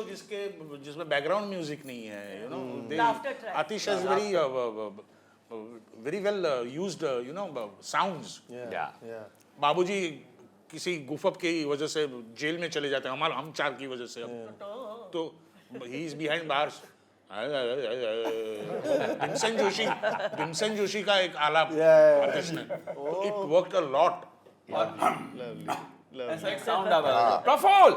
Show जिसमें background music नहीं है, you know, Laughter track. Aatish has very well used, you know, sounds. Babuji किसी गुफअप की वजह से जेल में चले जाते हैं, हम चार की वजह से, तो he is behind bars. Bhimsen Joshi का एक आलाप आतिश ने, इट वर्कड अ लॉट। ऐसा एक साउंड आता था, प्रफुल्ल,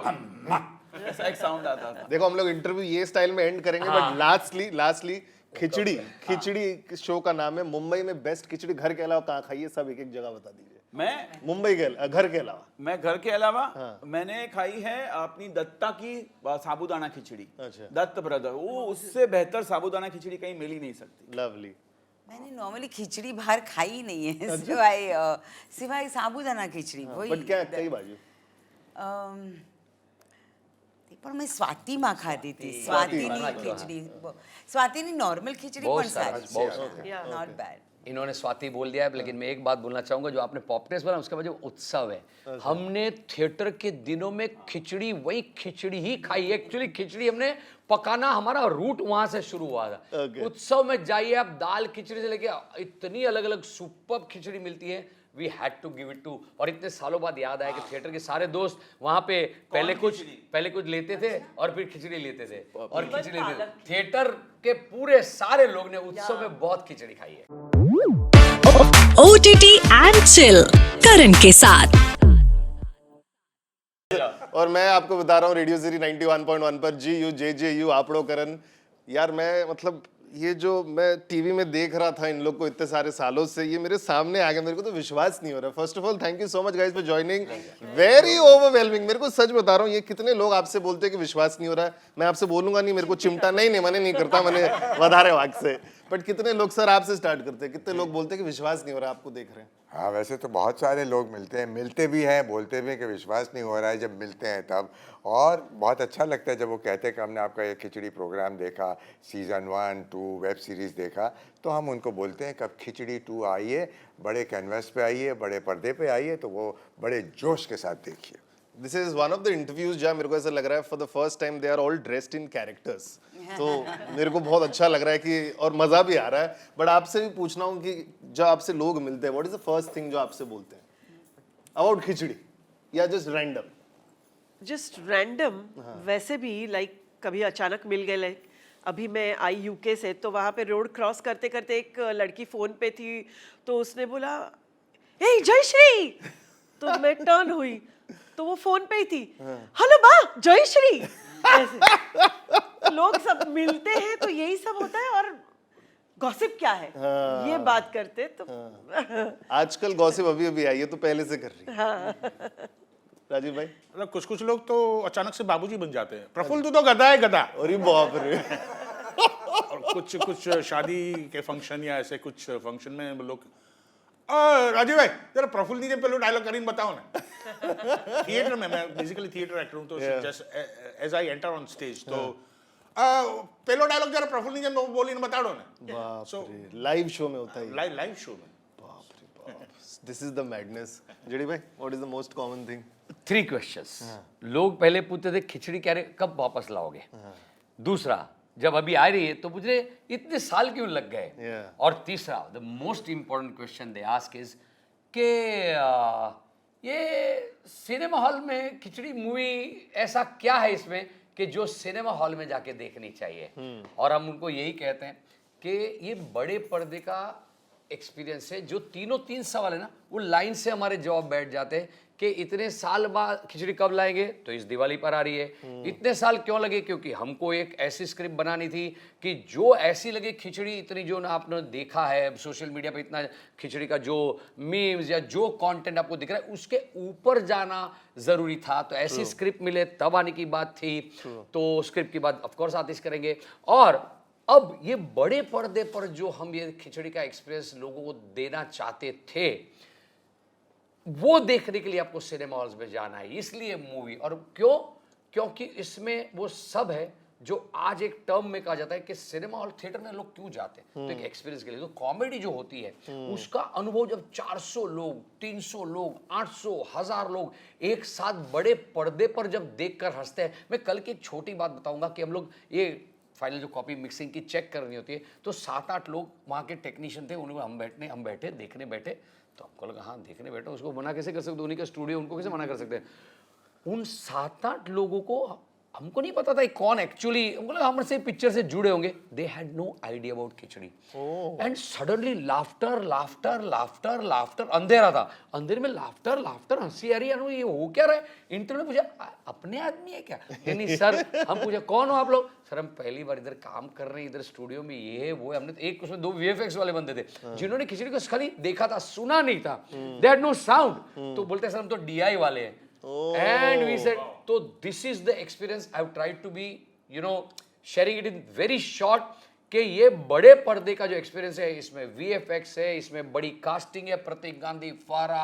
ऐसा एक साउंड आता था। देखो हम लोग इंटरव्यू ये स्टाइल में एंड करेंगे, बट लास्टली खिचड़ी शो का नाम है। मुंबई में बेस्ट खिचड़ी घर के अलावा कहाँ खाई है, सब एक एक जगह बता दीजिए। मैं मुंबई के घर के अलावा, मैं घर के अलावा मैंने खाई है अपनी दत्ता की साबूदाना खिचड़ी। अच्छा। दत्त ब्रदर, वो उससे बेहतर साबूदाना खिचड़ी कहीं मिल ही नहीं सकती। लवली। मैंने नॉर्मली खिचड़ी बाहर खाई नहीं है, सिवाय साबूदाना खिचड़ी। बट क्या कई बाजू પણ મેં સ્વાતિમાં ખાધી હતી, સ્વાતિની ખીચડી, સ્વાતિની નોર્મલ ખીચડી પણ સારી છે, નॉट बैड। इन्होंने स्वाति बोल दिया है, लेकिन मैं एक बात बोलना चाहूंगा, जो आपने पॉपनेस बोला उसके बाद जो उत्सव है, हमने थिएटर के दिनों में खिचड़ी, वही खिचड़ी ही खाई। एक्चुअली खिचड़ी हमने पकाना, हमारा रूट वहां से शुरू हुआ था। उत्सव में जाइए आप, दाल खिचड़ी से लेके इतनी अलग अलग सुपर्ब खिचड़ी मिलती है, we had to give it to. और इतने सालों बाद याद आया कि थिएटर के सारे दोस्त वहां पे पहले कुछ लेते थे और फिर खिचड़ी लेते थे और खिचड़ी लेते थे। थिएटर के पूरे सारे लोग ने उत्सव में बहुत खिचड़ी खाई है। OTT एंड चिल करण के साथ। और मैं आपको बता रहा हूँ रेडियो सिटी 91.1 पर GU आपड़ो करण। यार मैं मतलब ये जो मैं टीवी में देख रहा था इन लोग को इतने सारे सालों से, ये मेरे सामने आ गया, मेरे को तो विश्वास नहीं हो रहा। First of all thank you so much guys for joining, very overwhelming. मेरे को सच बता रहा हूँ, ये कितने लोग आपसे बोलते हैं कि विश्वास नहीं हो रहा है, मैं आपसे बोलूंगा नहीं, मेरे को चिमटा नहीं मैंने नहीं करता, मैंने वधारे वाक से। बट कितने लोग सर आपसे स्टार्ट करते हैं, कितने लोग बोलते हैं कि विश्वास नहीं हो रहा, आपको देख रहे हैं? हाँ, वैसे तो बहुत सारे लोग मिलते भी हैं, बोलते भी हैं कि विश्वास नहीं हो रहा है जब मिलते हैं तब। और बहुत अच्छा लगता है जब वो कहते हैं कि हमने आपका ये खिचड़ी प्रोग्राम देखा, सीज़न 1, 2 वेब सीरीज़ देखा, तो हम उनको बोलते हैं कि अब खिचड़ी 2 आइए, बड़े कैनवस पे आइए, बड़े पर्दे पे आइए, तो वो बड़े जोश के साथ देखिए। This is one of the interviews जहाँ मेरे को ऐसा लग रहा है for the first time they are all dressed in characters, तो मेरे को बहुत अच्छा लग रहा है कि, और मजा भी आ रहा है। बट आपसे भी पूछना हूँ कि जब आपसे लोग मिलते हैं, what is the first thing जो आपसे बोलते हैं अबाउट खिचड़ी, या जस्ट रैंडम? Just random. वैसे भी लाइक कभी अचानक मिल गए, लाइक अभी मैं आई यूके से, तो वहाँ पे रोड क्रॉस करते करते एक लड़की फोन पे थी, तो उसने बोला हे जयश्री, तो मैं टर्न हुई तो वो फोन पे ही थी, हेलो बा जयश्री। ऐसे लोग सब मिलते हैं तो यही सब होता है, और गॉसिप क्या है ये बात करते तो आजकल गॉसिप अभी अभी आई है, तो पहले से कर रही है। राजीव भाई? मतलब कुछ लोग तो अचानक से बाबूजी बन जाते हैं। प्रफुल्ल तू तो गधा है, गधा। अरे बाप रे। और कुछ शादी के फंक्शन या ऐसे कुछ फंक्शन में लोग, राजीव भाई जरा प्रफुल्ल जी ने पहले डायलॉग करीन बताओ ना। थिएटर में, मैं बेसिकली थिएटर एक्टर हूँ, तो just as I enter on stage, तो पहले डायलॉग जरा प्रफुल्ल जी ने बोली ना बताओ ना। बाप रे, लाइव शो में होता है, लाइव शो में। बाप रे बाप, this is the madness. JD भाई, what is the most common thing? 3 questions. लोग पहले पूछते थे खिचड़ी क्या कब वापस लाओगे। दूसरा, जब अभी आ रही है तो मुझे इतने साल क्यों लग गए। और तीसरा, the most important question they ask is के ये सिनेमा हॉल में खिचड़ी मूवी ऐसा क्या है इसमें कि जो सिनेमा हॉल में जाके देखनी चाहिए। और हम उनको यही कहते हैं कि ये बड़े पर्दे का एक्सपीरियंस है। जो 3 सवाल है ना, वो लाइन से हमारे जवाब बैठ जाते हैं कि इतने साल बाद खिचड़ी कब लाएंगे, तो इस दिवाली पर आ रही है। इतने साल क्यों लगे, क्योंकि हमको एक ऐसी स्क्रिप्ट बनानी थी कि जो ऐसी लगे खिचड़ी, इतनी जो ना आपने देखा है सोशल मीडिया पे, इतना खिचड़ी का जो मीम्स या जो कंटेंट आपको दिख रहा है उसके ऊपर जाना जरूरी था। तो ऐसी स्क्रिप्ट मिले तब आने की बात थी। तो स्क्रिप्ट की बात ऑफकोर्स आतिश करेंगे। और अब ये बड़े पर्दे पर जो हम ये खिचड़ी का एक्सपीरियंस लोगों को देना चाहते थे, वो देखने के लिए आपको सिनेमा हॉल्स में जाना है। इसलिए मूवी, और क्योंकि इसमें वो सब है जो आज एक टर्म में कहा जाता है कि सिनेमा हॉल थिएटर में लोग क्यों जाते हैं, तो एक एक्सपीरियंस के लिए। तो कॉमेडी जो होती है उसका अनुभव जब 400 लोग, 300 लोग, 800, 1000 लोग एक साथ बड़े पर्दे पर जब देखकर हंसते हैं। मैं कल की एक छोटी बात बताऊंगा कि हम लोग ये फाइनल जो कॉपी मिक्सिंग की चेक करनी होती है, तो 7-8 लोग वहाँ के टेक्नीशियन थे, उन्होंने हम बैठे देखने बैठे, तो हमको लगा हाँ देखने बैठे, उसको मना कैसे कर सकते, उन्हीं का स्टूडियो, उनको कैसे मना कर सकते हैं। उन 7-8 लोगों को हमको नहीं पता था कौन एक्चुअली, हमको लगा हमसे पिक्चर से जुड़े होंगे। They had no idea about Khichdi and suddenly laughter laughter laughter laughter. अंधेरा था, अंधेरे में लाफ्टर लाफ्टर, हंसी आ रही है, ये हो क्या रहा है। इंटरव्यू ने पूछा अपने आदमी है क्या? नहीं सर। हम पूछा कौन हो आप लोग? सर हम पहली बार इधर काम कर रहे हैं, इधर स्टूडियो में ये है वो है। हमने एक उसमें 2 VFX वाले बंदे थे जिन्होंने खिचड़ी को खाली देखा था, सुना नहीं था। They had no sound. तो बोलते सर हम तो DI वाले हैं। And we said, so this is the experience. I've tried to be, sharing it in very short. कि ये बड़े पर्दे का जो एक्सपीरियंस है, इसमें VFX है, इसमें बड़ी कास्टिंग है, प्रतीक गांधी, फारा,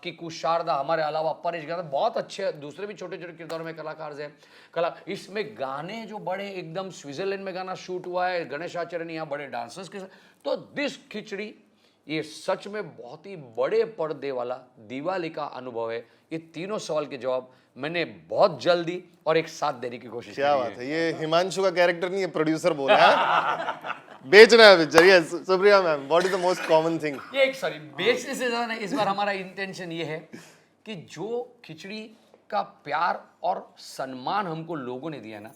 किकू, शारदा, हमारे अलावा परेश गांधी, बहुत अच्छे दूसरे भी छोटे छोटे किरदारों में कलाकार हैं। इसमें गाने जो बड़े एकदम स्विट्जरलैंड में गाना शूट हुआ है, गणेश आचार्य ने यहाँ बड़े डांसर्स के साथ। तो दिस खिचड़ी ये सच में बहुत ही बड़े पर्दे वाला दिवाली का अनुभव है। ये तीनों सवाल के जवाब मैंने बहुत जल्दी और एक साथ देने की कोशिश क्या करी बात है। ये हिमांशु का कैरेक्टर नहीं, ये प्रोड्यूसर बोला है। बेचना है picture. Yes Supriya ma'am, what is the most common thing? ये एक सॉरी बेचने से ज्यादा नहीं, इस बार हमारा इंटेंशन ये है कि जो खिचड़ी का प्यार और सम्मान हमको लोगों ने दिया ना,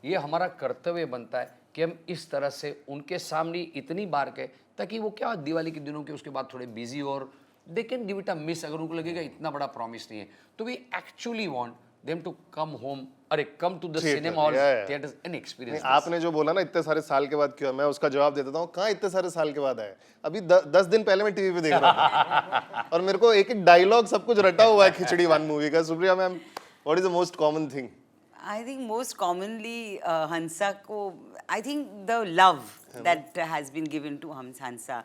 ये हमारा कर्तव्य बनता है कि हम इस तरह से उनके सामने इतनी बार कहें ताकि वो क्या दिवाली के दिनों के उसके बाद थोड़े बिजी और they can give it a miss. अगर उनको लगेगा इतना बड़ा प्रॉमिस नहीं है, तो we actually want them to come home, अरे come to the cinema hall theatres and experience. आपने जो बोला ना इतने सारे साल के बाद क्यों, मैं उसका जवाब दे देता हूँ। कहाँ इतने सारे साल के बाद आए? अभी 10 दिन पहले मैं टीवी पे देख रहा था और मेरे को एक एक डायलॉग सब कुछ रटा हुआ है खिचड़ी 1 मूवी का। Supriya ma'am, what is the most common thing? I think most commonly Hansa ko, I think the love that has been given to Hansa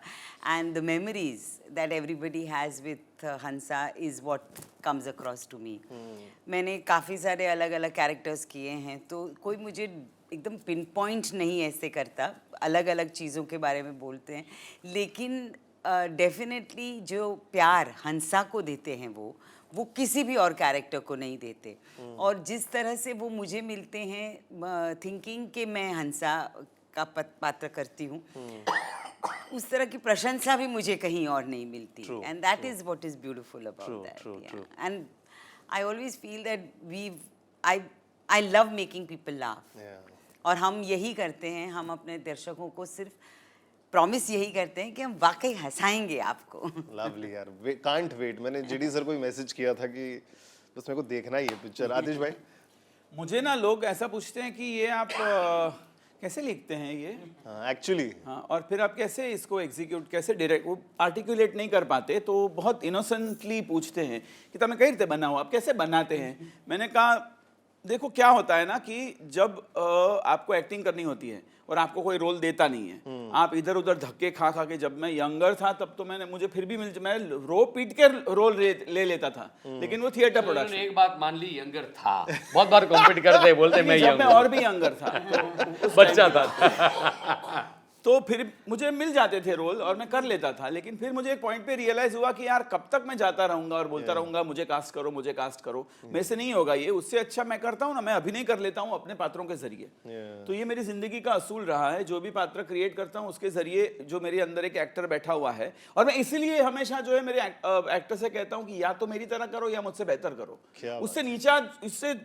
and the memories that everybody has with Hansa is what comes across to me. मैंने काफ़ी सारे अलग अलग characters किए हैं, तो कोई मुझे एकदम पिन पॉइंट नहीं ऐसे करता, अलग अलग चीज़ों के बारे में बोलते हैं, लेकिन डेफिनेटली जो प्यार हंसा को देते हैं वो किसी भी और कैरेक्टर को नहीं देते। और जिस तरह से वो मुझे मिलते हैं थिंकिंग कि मैं हंसा का पात्र करती हूँ, उस तरह की प्रशंसा भी मुझे कहीं और नहीं मिलती। And that is what is beautiful about that. And I always feel that I love making people laugh. और हम यही करते हैं, हम अपने दर्शकों को सिर्फ प्रॉमिस यही करते हैं कि हम वाकई हंसाएंगे आपको। लवली यार, कांट वेट। मैंने जीडी सर को मैसेज किया था कि बस मेरे को देखना ही है पिक्चर। आतिश भाई? मुझे ना लोग ऐसा पूछते हैं कि ये आप कैसे लिखते हैं ये एक्चुअली, हाँ, और फिर आप कैसे इसको एग्जीक्यूट, कैसे डायरेक्ट, वो आर्टिकुलेट नहीं कर पाते, तो बहुत इनोसेंटली पूछते हैं कि तुम्हें कई रीते बनाओ, आप कैसे बनाते हैं। मैंने कहा देखो क्या होता है ना कि जब आपको एक्टिंग करनी होती है और आपको कोई रोल देता नहीं है, आप इधर उधर धक्के खा के, जब मैं यंगर था तब तो मुझे फिर भी मैं रो पीट के रोल ले लेता था, लेकिन वो थिएटर प्रोडक्शन। एक बात मान ली, यंगर था, बहुत बार कॉम्पीट करते बोलते मैं जब मैं और भी यंगर था तो बच्चा था तो फिर मुझे मिल जाते थे रोल और मैं कर लेता था, लेकिन फिर मुझे एक पॉइंट पे रियलाइज हुआ कि यार कब तक मैं जाता रहूंगा और बोलता रहूंगा मुझे कास्ट करो, मुझे कास्ट करो, मेरे से नहीं होगा ये। उससे अच्छा मैं करता हूँ ना, मैं अभिनय कर लेता हूँ अपने पात्रों के जरिए। तो ये मेरी जिंदगी का असूल रहा है, जो भी पात्र क्रिएट करता हूँ उसके जरिए जो मेरे अंदर एक एक्टर बैठा हुआ है, और मैं इसीलिए हमेशा जो है मेरे एक्टर से कहता हूँ कि या तो मेरी तरह करो या मुझसे बेहतर करो, उससे नीचा, इससे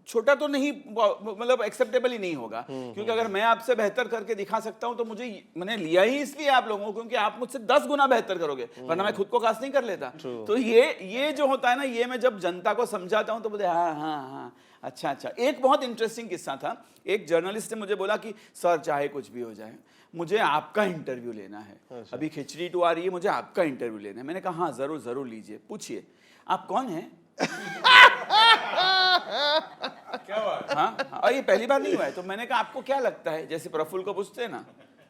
छोटा तो नहीं, मतलब एक्सेप्टेबल ही नहीं होगा। क्योंकि अगर मैं आपसे बेहतर करके दिखा सकता हूं तो मैंने लिया ही इसलिए आप लोगों को, क्योंकि आप मुझसे 10 गुना बेहतर करोगे, वरना मैं खुद को कास्ट नहीं कर लेता। तो ये जो होता है ना, ये मैं जब जनता को समझाता हूं तो बोलते हाँ अच्छा। एक बहुत इंटरेस्टिंग किस्सा था। एक जर्नलिस्ट ने मुझे बोला कि सर चाहे कुछ भी हो जाए, मुझे आपका इंटरव्यू लेना है, अभी खिचड़ी 2 आ रही है, मुझे आपका इंटरव्यू लेना है। मैंने कहा हाँ जरूर लीजिए, पूछिए आप कौन हैं। क्या बात? हाँ, और ये पहली बार नहीं हुआ है। तो मैंने कहा आपको क्या लगता है, जैसे प्रफुल्ल को पूछते हैं ना,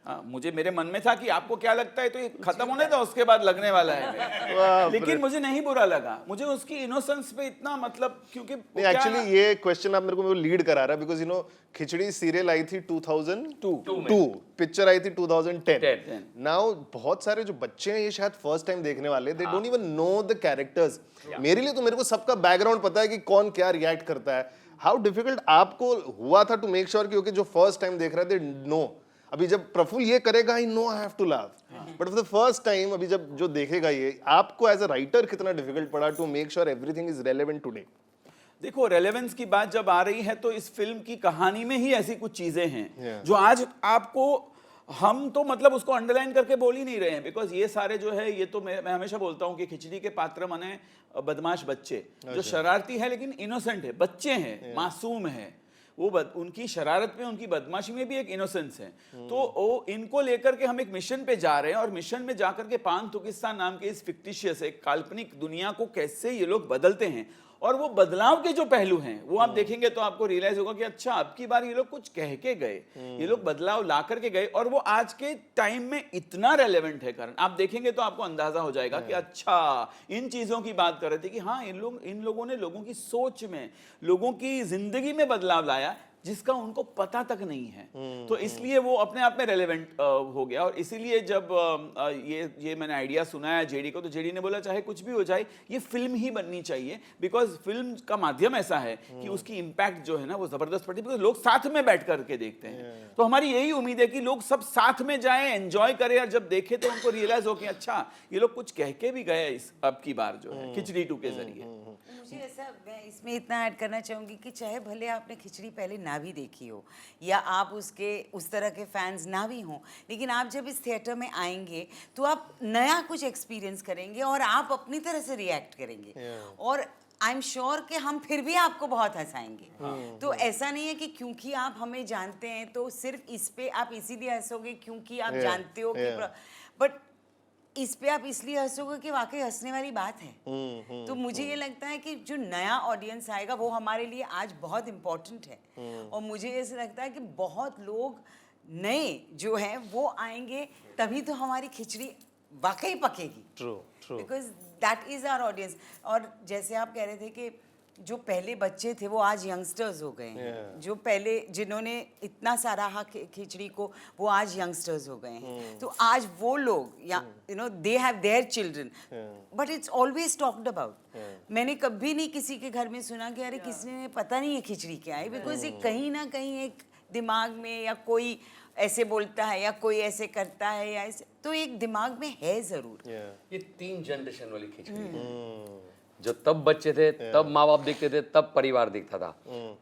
हाँ, मुझे मेरे मन में था कि आपको क्या लगता है तो ये खत्म होने था, उसके बाद लगने वाला है। लेकिन मुझे नहीं बुरा लगा, मुझे उसकी इनोसेंस पे इतना मतलब, क्योंकि नहीं एक्चुअली ये क्वेश्चन आप मेरे को लीड करा रहा है because you know Khichdi serial आई थी 2002, पिक्चर आई थी 2010। नाउ बहुत सारे जो बच्चे हैं ये शायद फर्स्ट टाइम देखने वाले, they don't even know the characters. मेरे लिए तो मेरे को सबका बैकग्राउंड पता है कि कौन क्या रिएक्ट करता है। हाउ डिफिकल्ट आपको हुआ था टू मेक श्योर कि ओके जो फर्स्ट टाइम देख रहे थे नो, अभी जब प्रफुल ये करेगा I know I have to laugh, but for the first time अभी जब जो देखेगा ये, आपको एज अ राइटर कितना डिफिकल्ट पड़ा to make sure everything is relevant today? देखो, रेलेवेंस की बात जब आ रही है तो इस फिल्म की कहानी में ही ऐसी कुछ चीजें हैं जो आज आपको, हम तो मतलब उसको अंडरलाइन करके बोल ही नहीं रहे हैं, बिकॉज ये सारे जो है, ये तो मैं हमेशा बोलता हूँ कि खिचड़ी के पात्र माने बदमाश बच्चे जो शरारती है लेकिन इनोसेंट है, बच्चे हैं, मासूम है, वो उनकी शरारत में, उनकी बदमाशी में भी एक इनोसेंस है। तो वो इनको लेकर के हम एक मिशन पे जा रहे हैं, और मिशन में जाकर के पान तुर्किस्तान नाम के इस फिक्टिशियस एक काल्पनिक दुनिया को कैसे ये लोग बदलते हैं, और वो बदलाव के जो पहलू हैं वो आप देखेंगे तो आपको रियलाइज होगा कि अच्छा अब की बार ये लोग कुछ कह के गए, ये लोग बदलाव ला करके गए, और वो आज के टाइम में इतना रेलेवेंट है। कारण आप देखेंगे तो आपको अंदाजा हो जाएगा कि अच्छा इन चीजों की बात कर रहे थे कि हाँ इन लोगों ने लोगों की सोच में, लोगों की जिंदगी में बदलाव लाया जिसका उनको पता तक नहीं है। तो इसलिए वो अपने आप में रेलेवेंट हो गया। और इसीलिए जब ये मैंने आइडिया सुनाया जेडी को, तो जेडी ने बोला चाहे कुछ भी हो जाए ये फिल्म ही बननी चाहिए, बिकॉज फिल्म का माध्यम ऐसा है कि उसकी इम्पैक्ट जो है ना वो जबरदस्त पड़ती है, बिकॉज लोग साथ में बैठ करके देखते हैं। तो हमारी यही उम्मीद है कि लोग सब साथ में जाएं, एंजॉय करें, और जब देखें तो उनको रियलाइज हो कि अच्छा ये लोग कुछ कह के भी गए इस अब की बार जो है खिचड़ी 2 के जरिए। मुझे ऐसा, मैं इसमें इतना ऐड करना चाहूँगी कि चाहे भले आपने खिचड़ी पहले ना भी देखी हो या आप उसके उस तरह के फैंस ना भी हों, लेकिन आप जब इस थिएटर में आएंगे तो आप नया कुछ एक्सपीरियंस करेंगे और आप अपनी तरह से रिएक्ट करेंगे, और आई एम श्योर कि हम फिर भी आपको बहुत हंसाएंगे। तो ऐसा नहीं है कि क्योंकि आप हमें जानते हैं तो सिर्फ इस पे आप इसीलिए हंसोगे क्योंकि आप जानते हो कि, बट इस पे आप इसलिए हंसोगे कि वाकई हंसने वाली बात है। तो मुझे ये लगता है कि जो नया ऑडियंस आएगा वो हमारे लिए आज बहुत इम्पोर्टेंट है, और मुझे ऐसा लगता है कि बहुत लोग नए जो हैं वो आएंगे तभी तो हमारी खिचड़ी वाकई पकेगी। True because that is our audience. और जैसे आप कह रहे थे कि जो पहले बच्चे थे वो आज यंगस्टर्स हो गए हैं, जो पहले जिन्होंने इतना सराहा खिचड़ी को वो आज यंगस्टर्स हो गए हैं। तो आज वो लोग या you know they have their children, but it's always talked about. मैंने कभी नहीं किसी के घर में सुना कि अरे किसी ने पता नहीं है खिचड़ी क्या है, बिकॉज ये कहीं ना कहीं एक दिमाग में, या कोई ऐसे बोलता है या कोई ऐसे करता है या ऐसे, तो एक दिमाग में है जरूर। ये 3 जनरेशन वाली खिचड़ी है। जो तब बच्चे थे तब माँ बाप देखते थे, तब परिवार देखता था।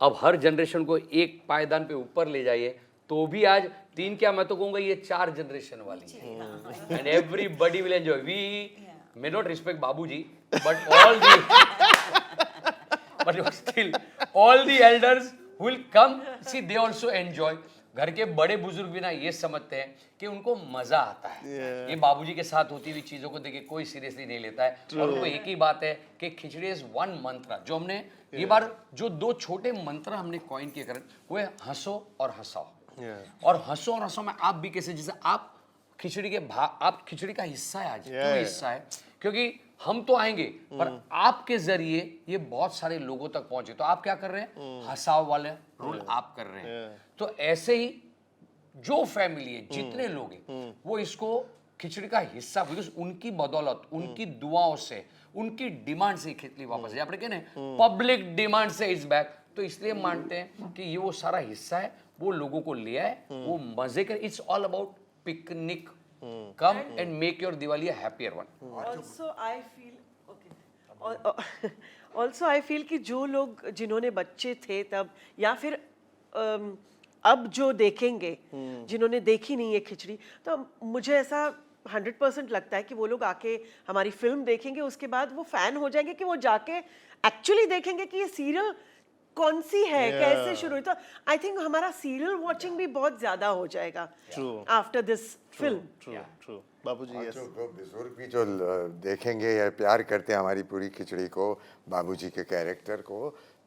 अब हर जनरेशन को एक पायदान पे ऊपर ले जाइए तो भी आज 3 क्या, मैं तो कहूंगा ये 4 जनरेशन वाली है। And everybody will enjoy. We may not respect Babuji but all the but still all the elders who will come, see they also enjoy. घर के बड़े बुजुर्ग भी ना ये समझते हैं कि उनको मजा आता है। ये बाबूजी के साथ होती हुई चीजों को देखे कोई सीरियसली नहीं लेता है। और उनको एक ही बात है कि खिचड़ी इज 1 मंत्र, जो हमने ये बार जो 2 छोटे मंत्र हमने कॉइन किए करें वो है हंसो और हंसाओ। और हंसो और हंसाओ में आप भी कैसे, जैसे आप खिचड़ी के आप खिचड़ी का हिस्सा है आज। क्यों हिस्सा है? क्योंकि हम तो आएंगे पर आपके जरिए ये बहुत सारे लोगों तक पहुंचे। तो आप क्या कर रहे हैं? हंसाव वाले रोल आप कर रहे हैं। तो ऐसे ही जो फैमिली है, जितने लोग हैं, वो इसको खिचड़ी का हिस्सा, बिकॉज उनकी बदौलत, उनकी दुआओं से, उनकी डिमांड से खिचड़ी वापस है। आपने कहने पब्लिक डिमांड से इज बैक, तो इसलिए मानते हैं कि ये वो सारा हिस्सा है, वो लोगों को ले आए, वो मजे कर। It's all about picnic. Come and make your Diwali a happier one. Also I feel कि जो लोग जिन्होंने बच्चे थे तब, या फिर अब जो देखेंगे जिन्होंने देखी नहीं है खिचड़ी, तो मुझे ऐसा 100% लगता है कि वो लोग आके हमारी फिल्म देखेंगे, उसके बाद वो फैन हो जाएंगे कि वो जाके एक्चुअली देखेंगे कि ये सीरियल कौन सी है, कैसे शुरू हुई। तो आई थिंक हमारा सीरियल वॉचिंग भी बहुत ज्यादा हो जाएगा आफ्टर दिस फिल्म। ट्रू बाबूजी, यस। जो बुजुर्ग भी जो देखेंगे या प्यार करते हैं हमारी पूरी खिचड़ी को, बाबूजी के कैरेक्टर को,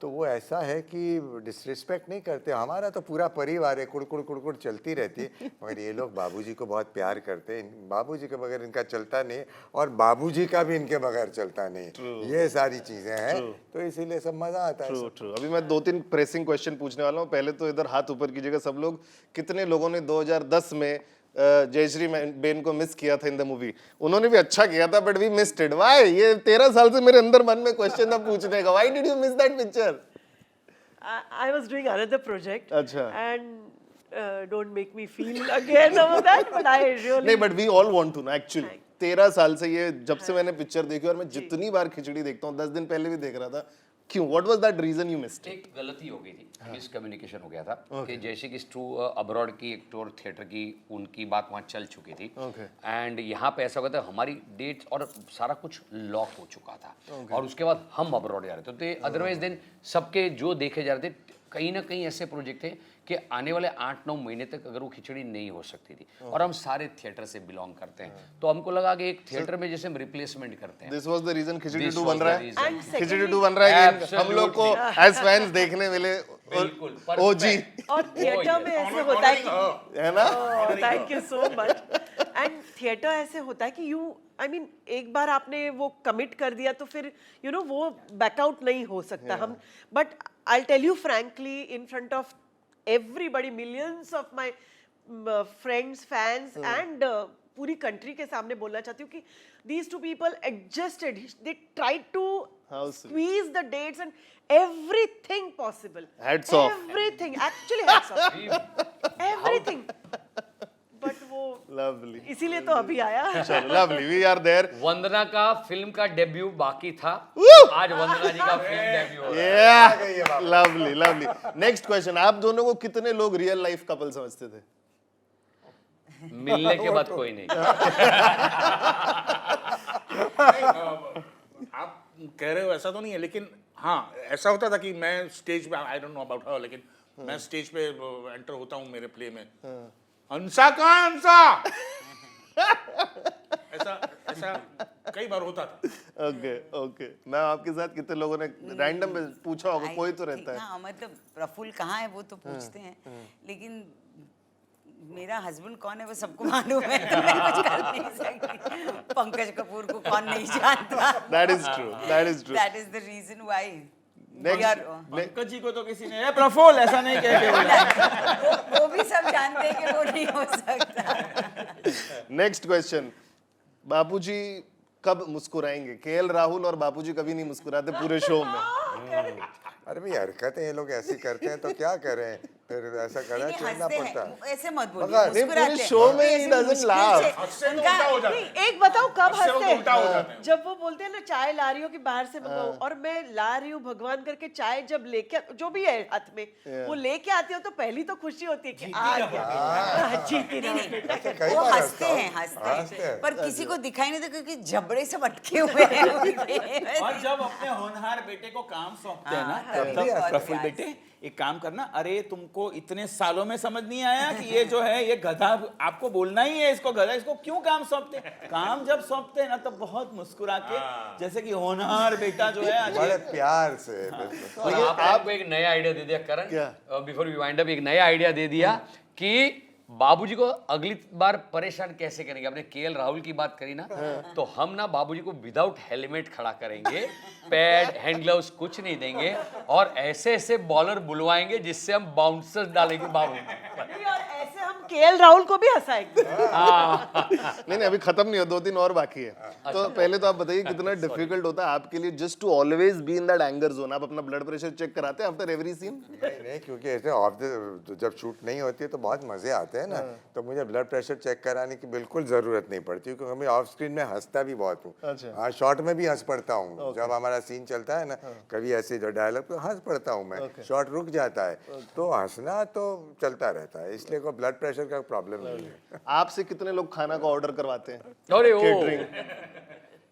तो वो ऐसा है कि डिसरिस्पेक्ट नहीं करते। हमारा तो पूरा परिवार है, कुड़कुड़ कुड़कुड़ चलती रहती है, मगर ये लोग बाबूजी को बहुत प्यार करते हैं। बाबूजी के बगैर इनका चलता नहीं और बाबूजी का भी इनके बगैर चलता नहीं। ये सारी चीज़ें हैं, तो इसीलिए सब मज़ा आता है। True true. अभी मैं 2-3 प्रेसिंग क्वेश्चन पूछने वाला हूँ। पहले तो इधर हाथ ऊपर कीजिएगा सब लोग। कितने लोगों ने 2010 में जयश्री बेन को मिस किया था इन द मूवी? उन्होंने भी अच्छा किया था, but we missed it. Why? ये 13 साल से मेरे अंदर मन में क्वेश्चन था पूछने का, why did you miss that picture? I was doing another project. अच्छा। And don't make me feel again about that, but I really. नहीं, but we all want to know actually. 13 साल से ये जब से मैंने पिक्चर देखी और मैं जितनी बार खिचड़ी देखता हूँ, 10 दिन पहले भी देख रहा था, क्यों? What was that reason you missed? एक गलती हो गई थी, मिसकम्युनिकेशन हो गया था कि जैसे कि ट्रू अब्रॉड की एक टूर थिएटर की उनकी बात वहाँ चल चुकी थी एंड यहाँ पे ऐसा हो गया था, हमारी डेट्स और सारा कुछ लॉक हो चुका था और उसके बाद हम अब्रॉड जा रहे थे। तो अदरवाइज देन सबके जो देखे जा रहे थे, कहीं ना कहीं ऐसे प्रोजेक्ट थे कि आने वाले 8-9 महीने तक अगर वो खिचड़ी नहीं हो सकती थी और हम सारे थिएटर से बिलोंग करते हैं, तो हमको लगा कि एक थिएटर में जैसे हम रिप्लेसमेंट करते हैं। This was the reason Khichdi This 2 was बन रहा the है। reason. And खिचड़ी 2 secondly- बन रहा है कि हम Absolutely. लोग को एज फैंस देखने मिले। बिल्कुल, ओजी perfect. और थिएटर में ऐसे होता है कि है ना? Thank you so much. And theatre ऐसे होता है कि यू आई मीन एक बार आपने वो कमिट कर दिया तो फिर यू नो वो बैकआउट नहीं हो सकता। हम but I tell you frankly in front of everybody, millions of my friends, fans and पूरी कंट्री के सामने बोलना चाहती हूँ कि these two people adjusted, they tried to How sweet. squeeze the dates and everything possible. Hats off. Everything, actually hats off. Everything. But वो lovely. इसीलिए तो अभी आया। चलो लवली, वी आर देयर। वंदना का फिल्म का डेब्यू बाकी था, आज वंदना जी का फिल्म डेब्यू हो रहा है। या लवली लवली। नेक्स्ट क्वेश्चन, आप दोनों को कितने लोग रियल लाइफ कपल समझते थे? मिलने के बाद कोई नहीं। आप कह रहे हो ऐसा तो नहीं है, लेकिन हाँ ऐसा होता था कि मैं स्टेज पे, I don't know about her, लेकिन मैं स्टेज पे एंटर होता हूँ मेरे प्ले में, हंसा कहाँ हंसा, ऐसा ऐसा कई बार होता था। Okay okay. मैं आपके साथ कितने लोगों ने रैंडम में पूछा होगा, कोई तो रहता है। हाँ, मतलब प्रफुल्ल कहाँ है वो तो पूछते हैं, लेकिन मेरा हस्बैंड कौन है वो सबको मालूम है, तो मैं कुछ कर नहीं सकती। पंकज कपूर को कौन नहीं जानता? That is true. That is true. That is the reason why. Next. Pankaj ji को तो किसी ने प्रफुल्ल ऐसा नहीं कह के बोला। वो भी सब जानते हैं कि वो नहीं हो सकता। नेक्स्ट क्वेश्चन, बापूजी कब मुस्कुराएंगे? केएल राहुल और बापूजी कभी नहीं मुस्कुराते पूरे शो में। अरे भाई हरकतें ये लोग ऐसी करते हैं तो क्या करें, फिर ऐसा करना चलना पड़ता है। ऐसे मत बोलिए, मगर नहीं, मुस्कुराते पूरे हैं। शो में ऐसे he doesn't मुश्किल laugh. से हंसते तो उनका- उल्टा हो जाता है। नहीं, एक बताओ कब उससे वो तो हंसते उल्टा हो जाता है। हैं? जब वो बोलते हैं ना चाय ला रही हो कि बाहर से मंगाओ, और मैं ला रही हूँ भगवान करके चाय जब लेके जो भी है हाथ में वो लेके आती हो तो पहली तो खुशी होती है कि आ गया, जीती रहो बेटा। ऐसे कई वो बार हंसते हंसता हूँ। हैं, हंसते हंसते हैं, हैं। पर किसी को दिखाई नहीं देता क्योंकि जबड़े सब अटके हुए हैं उनके। और जब अपने होनहार बेटे को काम सौंपते हैं ना, तब भी तब बहुत प्रफुल्ल प्यार बेटे एक काम करना, अरे तुमको इतने सालों में समझ नहीं आया कि ये जो है ये गधा, आपको बोलना ही है इसको गधा, इसको क्यों काम सौंपते हैं? काम जब सौंपते हैं ना तो बहुत मुस्कुरा के, जैसे कि होनहार बेटा जो है आज बड़े प्यार से बिल्कुल। और आपको एक नया आइडिया दे दिया करण, क्या? बिफोर वी वाइंड अप, एक नया आइडिया दे दिया कि बाबूजी को अगली बार परेशान कैसे करेंगे। आपने केएल राहुल की बात करी ना, तो हम ना बाबूजी को विदाउट हेलमेट खड़ा करेंगे, पैड हैंड ग्लव्स कुछ नहीं देंगे, और ऐसे ऐसे बॉलर बुलवाएंगे जिससे हम बाउंसर्स डालेंगे बाबू में। नहीं, और ऐसे हम केएल राहुल को भी हंसाएंगे। नहीं अभी खत्म नहीं हो, 2-3 और बाकी है। तो पहले तो आप बताइए कितना डिफिकल्ट होता है आपके लिए just to always be in that anger zone? आप अपना ब्लड प्रेशर चेक कराते हैं आफ्टर एवरी सीन? नहीं, क्योंकि ऐसे ऑफ द जब शूट नहीं होती है तो बहुत मजे आते हैं ना, तो मुझे ब्लड प्रेशर चेक कराने की बिल्कुल जरूरत नहीं पड़ती, क्योंकि मैं ऑफ स्क्रीन में हंसता भी बहुत हूँ। अच्छा। हाँ, शॉर्ट में भी हंस पड़ता हूँ। जब हमारा सीन चलता है ना, कभी ऐसे जो डायलॉग तो हंस पड़ता हूँ मैं, शॉर्ट रुक जाता है तो हंसना तो चलता रहता है, इसलिए कोई ब्लड प्रेशर का प्रॉब्लम नहीं है। आपसे कितने लोग खाना का ऑर्डर करवाते हैं? अरे ओ,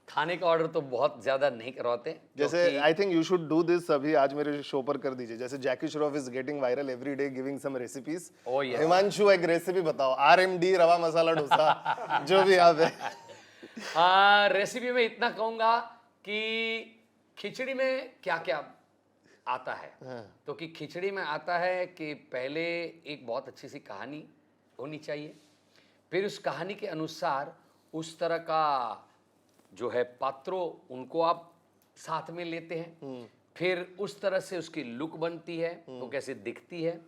खाने का ऑर्डर तो बहुत ज्यादा नहीं करवाते। जैसे I think you should do this, अभी आज मेरे शो पर कर दीजिए। जैसे Jackie Shroff is getting viral every day giving some recipes. Oh, yes. हिमांशु एक रेसिपी बताओ, RMD रवा मसाला डोसा जो भी आप है। रेसिपी में इतना कहूंगा कि खिचड़ी में क्या क्या आता है। तो कि खिचड़ी में आता है कि पहले एक बहुत अच्छी सी कहानी होनी चाहिए, फिर उस कहानी के अनुसार उस तरह का जो है पात्रों उनको आप साथ में लेते हैं, फिर उस तरह से उसकी लुक बनती है, वो कैसे दिखती है,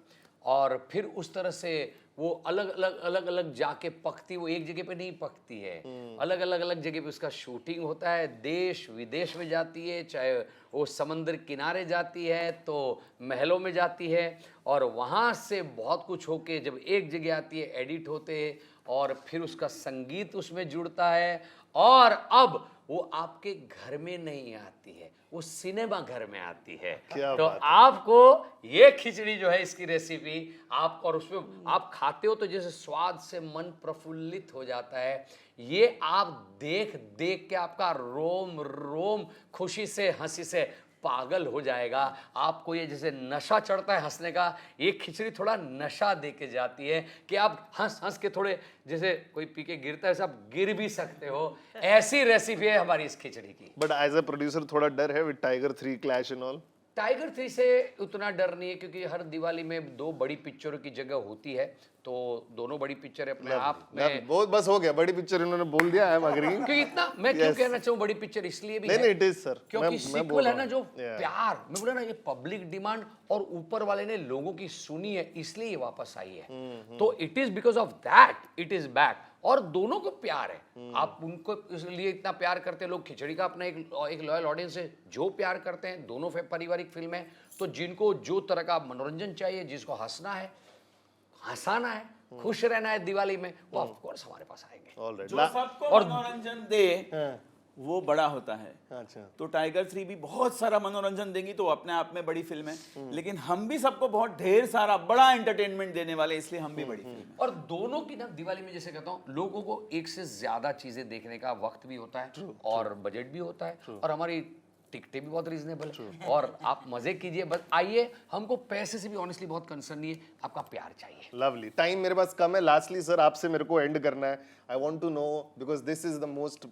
और फिर उस तरह से वो अलग अलग जाके पकती, वो एक जगह पे नहीं पकती है, अलग जगह पे उसका शूटिंग होता है, देश विदेश में जाती है, चाहे वो समंदर किनारे जाती है तो महलों में जाती है, और वहाँ से बहुत कुछ होके जब एक जगह आती है एडिट होते हैं, और फिर उसका संगीत उसमें जुड़ता है, और अब वो आपके घर में नहीं आती है, वो सिनेमा घर में आती है। तो आपको ये खिचड़ी जो है, इसकी रेसिपी आप, और उसमें आप खाते हो तो जैसे स्वाद से मन प्रफुल्लित हो जाता है। ये आप देख देख के आपका रोम रोम खुशी से, हंसी से पागल हो जाएगा। आपको ये जैसे नशा चढ़ता है हंसने का, ये खिचड़ी थोड़ा नशा दे के जाती है कि आप हंस हंस के थोड़े, जैसे कोई पी के गिरता है सब गिर भी सकते हो। ऐसी रेसिपी है हमारी इस खिचड़ी की। बट एज अ प्रोड्यूसर थोड़ा डर है with tiger 3 clash and all? Tiger 3 से उतना डर नहीं है, क्योंकि हर दिवाली में 2 बड़ी पिक्चरों की जगह होती है, तो दोनों बड़ी पिक्चर अपने आप में। वो बस हो गया, बड़ी पिक्चर इन्होंने बोल दिया, आई एम एग्रीइंग। क्योंकि इतना मैं क्यों कहना चाहूँ बड़ी पिक्चर, इसलिए भी नहीं है नहीं, इट इज सर, क्योंकि सीक्वल है ना, जो प्यार मैं बोला ना, ये पब्लिक डिमांड और ऊपर वाले ने लोगों की सुनी है, इसलिए ये वापस आई है। तो it is because of that it is back, और दोनों को प्यार है। आप उनको इसलिए इतना प्यार करते हैं लोग, खिचड़ी का अपना एक लॉयल ऑडियंस है जो प्यार करते हैं। दोनों पारिवारिक फिल्म है, तो जिनको जो तरह का मनोरंजन चाहिए, जिसको हंसना है, हंसाना है, खुश रहना है दिवाली में, वो ऑफ कोर्स हमारे पास आएंगे। ऑलराइट। जो सबको मनोरंजन दे वो बड़ा होता है। अच्छा। तो टाइगर 3 भी बहुत सारा मनोरंजन देंगी, तो अपने आप में बड़ी फिल्म है, लेकिन हम भी सबको बहुत ढेर सारा बड़ा एंटरटेनमेंट देने वाले, इसलिए हम भी बड़ी फिल्म है। और दोनों की ना दिवाली में, जैसे कहता हूँ, लोगों को एक से ज्यादा चीजें देखने का वक्त भी होता है, और बजट भी होता है, और हमारी टिकटें भी बहुत रीजनेबल है, और आप मजे कीजिए, बस आइए। हमको पैसे से भी ऑनेस्टली बहुत कंसर्न नहीं है, आपका प्यार चाहिए। लवली। टाइम मेरे पास कम है, लास्टली सर आपसे मेरे को एंड करना है। I want to know, because this is the most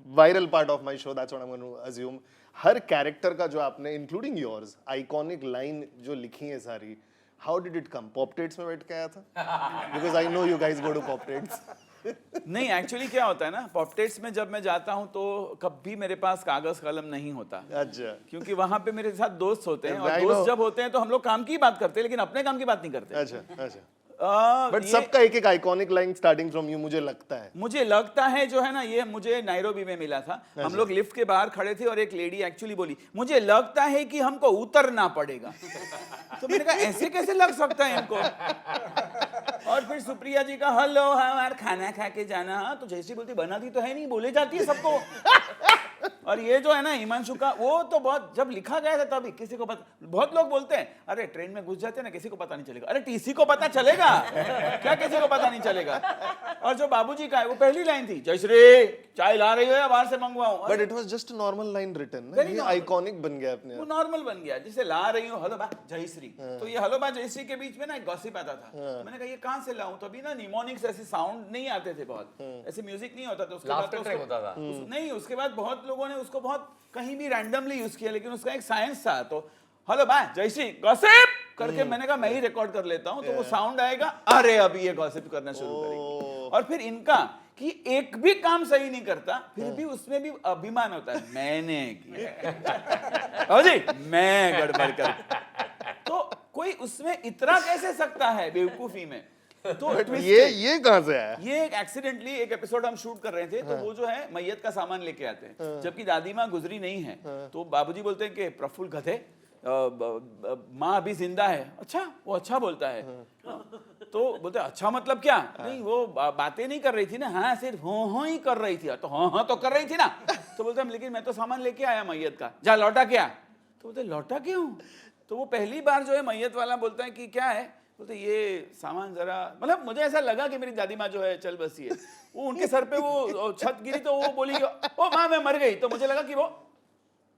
viral part of my show, that's what I am going to assume. हर कैरेक्टर का जो आपने, इंक्लूडिंग योर्स, आइकॉनिक लाइन जो लिखी है सारी, how did it come? Poptates में बैठ के आया था? Because I know you guys go to Poptates. नहीं, एक्चुअली क्या होता है ना, पॉपटेट्स में जब मैं जाता हूँ तो कभी मेरे पास कागज कलम नहीं होता। अच्छा। क्योंकि वहां पे मेरे साथ दोस्त होते हैं, और I know. दोस्त जब होते हैं तो हम लोग काम की बात करते हैं, लेकिन अपने काम की बात नहीं करते। अच्छा अच्छा। बट सबका एक एक iconic line starting from you, मुझे लगता है जो है ना, ये मुझे नायरोबी में मिला था। हम लोग लिफ्ट के बाहर खड़े थे और एक लेडी एक्चुअली बोली, मुझे लगता है कि हमको उतरना पड़ेगा। तो मैंने कहा ऐसे कैसे लग सकता है इनको? और फिर सुप्रिया जी का हेलो हमार खाना खा के जाना, तो जैसी बोलती बनाती तो है नहीं, बोले जाती है सबको। और ये जो है ना हिमांशु का, वो तो बहुत, जब लिखा गया था तभी किसी को पता, बहुत लोग बोलते हैं अरे ट्रेन में घुस जाते हैं ना, किसी को पता नहीं चलेगा। अरे टीसी को पता चलेगा क्या, किसी को पता नहीं चलेगा। और जो बाबूजी का है, वो पहली लाइन थी, जय श्री चाय ला रही हो या बाहर से मंगवाऊं? But it was just normal line written, ये आइकॉनिक बन गया अपने वो नॉर्मल बन गया, जिसे ला रही हूँ हेलो बा जय श्री। तो ये हेलो बा जय श्री के बीच में ना एक गॉसिप आता था। मैंने कहा ये कहाँ से लाऊं? तो अभी ना निमोनिक्स ऐसे साउंड नहीं आते थे, बहुत ऐसे म्यूजिक नहीं होता था। उसके बाद लाफ्टर ट्रैक होता था। नहीं, उसके बाद बहुत लोगों ने उसको बहुत कहीं भी रैंडमली यूज किया, लेकिन उसका एक साइंस था। तो हेलो बा जय श्री गॉसिप करके मैंने कहा मैं ही रिकॉर्ड कर लेता हूँ, तो वो साउंड आएगा, अरे अभी ये गॉसिप करना शुरू करेंगे। और फिर इनका कि एक भी काम सही नहीं करता, फिर भी उसमें भी अभिमान होता है, मैंने किया जी, मैं गड़बड़ कर। तो कोई उसमें इतना कैसे सकता है बेवकूफी में? तो ये कहां से आया? ये एक्सीडेंटली एक एपिसोड हम शूट कर रहे थे, तो वो जो है मैयत का सामान लेके आते हैं, जबकि दादी माँ गुजरी नहीं है। तो बाबूजी बोलते हैं कि प्रफुल्ल गधे, माँ अभी जिंदा है। अच्छा, वो अच्छा बोलता है। तो बोलते अच्छा मतलब क्या? नहीं, वो बातें नहीं कर रही थी ना, हाँ सिर्फ हो ही कर रही थी। तो हाँ तो कर रही थी ना। तो बोलते हैं लेकिन मैं तो सामान लेके आया मैयत का, जा लौटा क्या? तो बोलते लौटा क्यों? तो वो पहली बार जो है मैयत वाला बोलता है कि क्या है? बोलते ये सामान जरा, मतलब मुझे ऐसा लगा कि मेरी दादी माँ जो है चल बसी है। वो उनके सर पे वो छत गिरी, तो वो बोली ओ माँ मैं मर गई। तो मुझे लगा कि वो,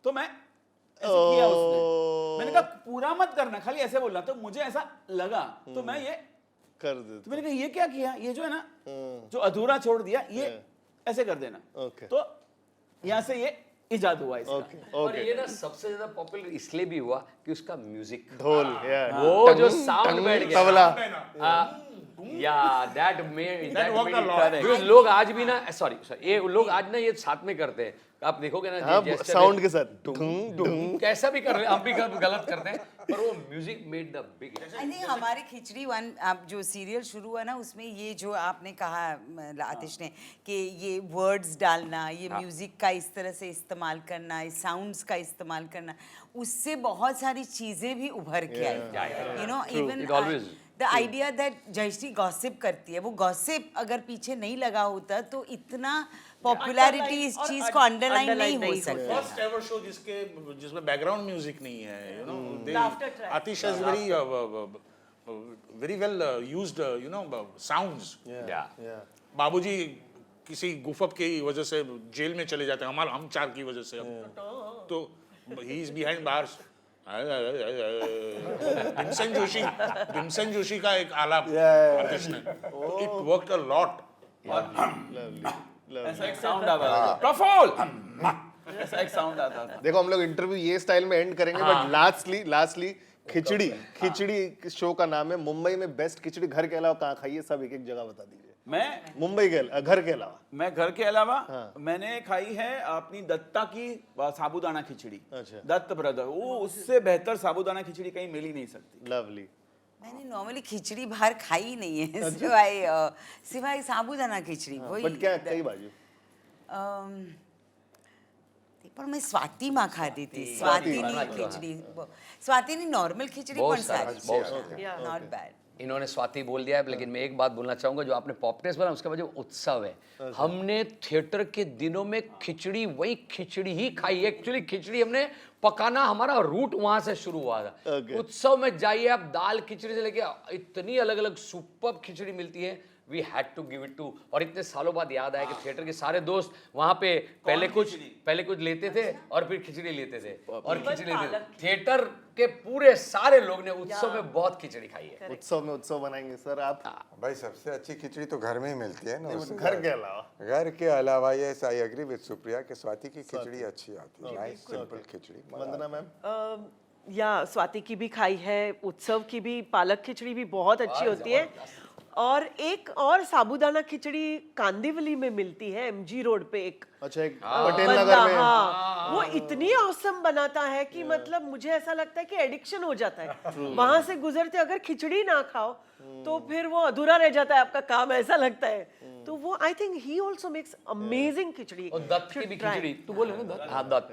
तो मैं ऐसे किया उसने। मैंने कहा पूरा मत करना, खाली ऐसे बोलना। तो मुझे ऐसा लगा, तो मैं ये कर दे। तो मैंने कहा ये क्या किया? ये जो है ना जो अधूरा छोड़ दिया, ये ऐसे कर देना। Okay. तो यहाँ से ये इजाद हुआ इसका। ओके और ओके ये ना सबसे ज्यादा पॉपुलर इसलिए भी हुआ कि उसका म्यूजिक, ढोल यार वो जो साउंड बैठ गया, तबला या that made worked a lot. Because लोग आज भी ना सॉरी ये लोग आज ना ये साथ में करते हैं, आप देखोगे ना हाँ gesture साउंड के साथ ढूं ढूं कैसा भी कर रहे हैं, हम भी गलत करते हैं, पर वो music made the big. I think हमारे खिचड़ी वन आप जो सीरियल शुरू हुआ ना उसमें ये जो आपने कहा आतिश ने कि ये वर्ड्स डालना, ये म्यूजिक का इस तरह से इस्तेमाल करना, इस साउंड्स का इस्तेमाल करना, उससे बहुत सारी चीजें भी उभर के आई, you know even It always- the idea that Jayshree gossip करती है, वो गॉसिप अगर पीछे नहीं लगा होता तो इतना पॉपुलैरिटी इस चीज को अंडरलाइन नहीं हो सकता। फर्स्ट एवर शो जिसमें बैकग्राउंड म्यूजिक नहीं है, you know Laughter track. Aatish has very well used you know sounds. या बाबूजी किसी गुफअप की वजह से जेल में चले जाते हैं, हम चार की वजह से अब तो he is behind bars. Bhimsen Joshi का एक आलाप आतिश ने, इट वर्कड अ लॉट। ऐसा एक साउंड आता था, प्रफुल्ल ऐसा एक साउंड आता था। देखो हम लोग इंटरव्यू ये स्टाइल में एंड करेंगे बट लास्टली खिचड़ी शो का नाम है। मुंबई में बेस्ट खिचड़ी घर के अलावा कहाँ खाई है, सब एक एक जगह बता दीजिए। मैं मुंबई के घर के अलावा मैं घर के अलावा मैंने खाई है अपनी दत्ता की साबूदाना खिचड़ी। अच्छा। दत्त ब्रदर, वो उससे बेहतर साबूदाना खिचड़ी कहीं मिल ही नहीं सकती। लवली। मैंने नॉर्मली खिचड़ी बाहर खाई नहीं है सिवाय साबूदाना खिचड़ी वही। बट क्या कई बाजू पर मैं स्वाति माँ खाती थी, स्वातिनी खिचड़ी, स्वातिनी नॉर्मल खिचड़ी बहुत पण सारा, सारी, बहुत सारा। Not bad. इन्होंने स्वाति बोल दिया है, लेकिन मैं एक बात बोलना चाहूंगा, जो आपने पॉपनेस बोला उसके बाद जो उत्सव है, हमने थिएटर के दिनों में खिचड़ी, वही खिचड़ी ही खाई। एक्चुअली खिचड़ी हमने पकाना, हमारा रूट वहां से शुरू हुआ था। उत्सव में जाइए आप, दाल खिचड़ी से लेके इतनी अलग अलग सुपर्ब खिचड़ी मिलती है, we had to give it to. और इतने सालों बाद याद आया कि थिएटर के सारे दोस्त वहां पे पहले कुछ लेते थे और फिर खिचड़ी लेते थे और खिचड़ी लेते थे। थिएटर के पूरे सारे लोग ने उत्सव में बहुत खिचड़ी खाई है। उत्सव में उत्सव बनाएंगे सर आप। भाई सबसे अच्छी खिचड़ी तो घर में ही मिलती है ना, उससे घर के अलावा घर के अलावा ये आई एग्री विद सुप्रिया कि स्वाति की खिचड़ी अच्छी आती है, नाइस सिंपल खिचड़ी। वंदना मैम या स्वाति की भी खाई है, उत्सव की भी, पालक खिचड़ी भी बहुत अच्छी होती है। और एक और साबूदाना खिचड़ी कांदिवली में मिलती है, एमजी रोड पे एक अच्छा एक पटेल बंदा, नगर में हाँ, वो इतनी औसम बनाता है कि मतलब मुझे ऐसा लगता है कि एडिक्शन हो जाता है। वहां से गुजरते अगर खिचड़ी ना खाओ तो फिर वो अधूरा रह जाता है आपका काम, ऐसा लगता है। तो वो I think he also makes amazing khichdi. और दत्त की भी खिचड़ी, तू बोले ना दत्त, हाँ दत्त।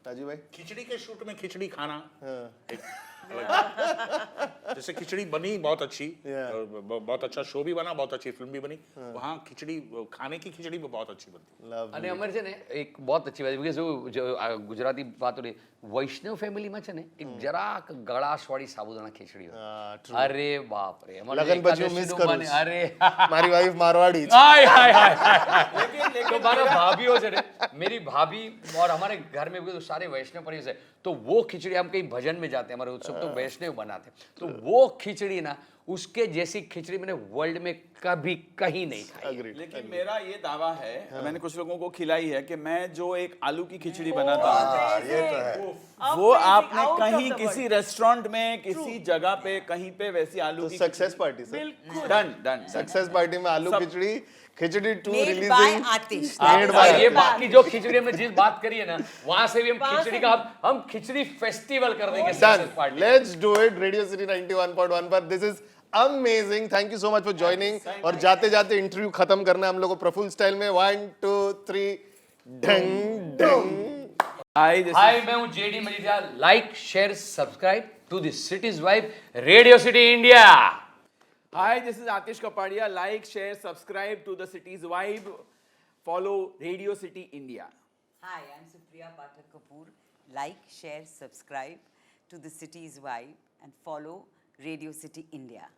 राजू भाई खिचड़ी के शूट में खिचड़ी खाना एक जैसे खिचड़ी बनी बहुत अच्छी, बहुत अच्छा शो भी बना, बहुत अच्छी फिल्म भी बनी, वहाँ खिचड़ी खाने की खिचड़ी भी बहुत अच्छी बनती। અને અમારે છે ને એક बहुत अच्छी बात बिकॉज जो गुजराती बात हो रही, वैष्णव फैमिली में છે ને એક જરાક ગળાશવાળી સાબુદાણા ખીચડી હોય, અરે બાપ રે, અમારે લગન પછી હું એકાદશીનું miss કરું બને, છું. અરે મારી વાઈફ મારવાડી हाय हाय हाय। तो मारा भाभीओ से मेरी भाभी और हमारे घर में भी तो सारे वैष्णव परिवार से, तो वो खिचड़ी हम कहीं भजन में जाते हैं, हमारे उत्सव तो वैष्णव बनाते हैं, तो वो खिचड़ी ना उसके जैसी खिचड़ी मैंने वर्ल्ड में कभी कहीं नहीं खाई। लेकिन मेरा ये दावा है, मैंने कुछ लोगों को खिलाई है, कि मैं जो एक आलू की खिचड़ी बनाता हूँ वो आपने कहीं किसी रेस्टोरेंट में किसी जगह पे कहीं पे वैसी आलू की success party sir, done success party में आलू खिचड़ी खिचड़ी 2 Made by रिलीजिंग आतिश। और ये बाकी जो खिचड़ी हमने जिस बात करी है ना, वहां से भी हम खिचड़ी का हम खिचड़ी फेस्टिवल कर देंगे done. Success party. Let's do it. Radio city 91.1 पर this is amazing. Thank you so much for joining. और जाते जाते इंटरव्यू खत्म करना है हम लोग को प्रफुल्ल स्टाइल में। 1 2 3 ढंग ढंग। हाय, मैं हूं JD Majethia. Like share subscribe to the City's vibe, Radio City India. Hi, this is Atish Kapadia. Like, share, subscribe to the city's vibe. Follow Radio City India. Hi, I'm Supriya Pathak Kapoor. Like, share, subscribe to the city's vibe and follow Radio City India.